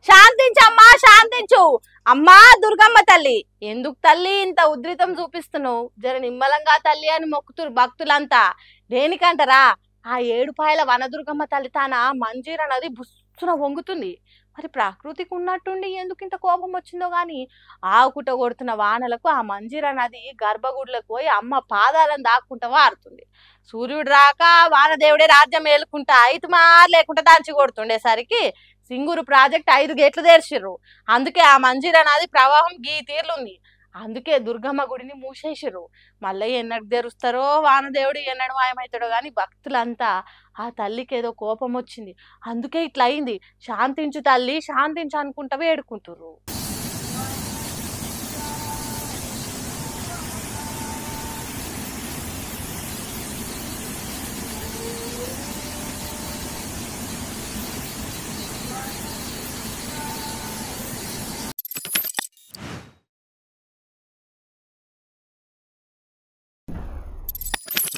శాంతించమ్మా శాంతించు. అమ్మా దుర్గమ్మ తల్లి, ఎందుకు తల్లి ఇంత ఉద్రితం చూపిస్తున్నావు? జర నిమ్మలంగా తల్లి అని మొక్కుతురు భక్తులంతా. దేనికంటారా, ఆ ఏడుపాయల వనదుర్గమ్మ తల్లి తాన మంజీర నది బుస్సున వంగుతుంది. మరి ప్రకృతికి ఉన్నట్టుండి ఎందుకు ఇంత కోపం వచ్చిందో గాని, ఆకుట కొడుతున్న వానలకు ఆ మంజీర నది గర్భగుడిలోకి పోయి అమ్మ పాదాలను దాక్కుంటా వారుతుంది. సూర్యుడు రాక వానదేవుడే రాజ్యం ఏలుకుంటా అయితుమా లేకుంటా దంచి కొడుతుండేసరికి సింగూరు ప్రాజెక్ట్ 5 గేట్లు తెరిచిర్రు. అందుకే ఆ మంజీర నది ప్రవాహం గీ తీర్లుంది. అందుకే దుర్గమ్మ గుడిని మూసేసిర్రు. మళ్ళీ ఎన్నడు తెరుస్తారో వానదేవుడు, ఎన్నడు మాయమవుతాడో గాని భక్తులంతా ఆ తల్లికి ఏదో కోపం వచ్చింది, అందుకే ఇట్లా అయింది, శాంతించు తల్లి శాంతించు అనుకుంటా వేడుకుంటుర్రు.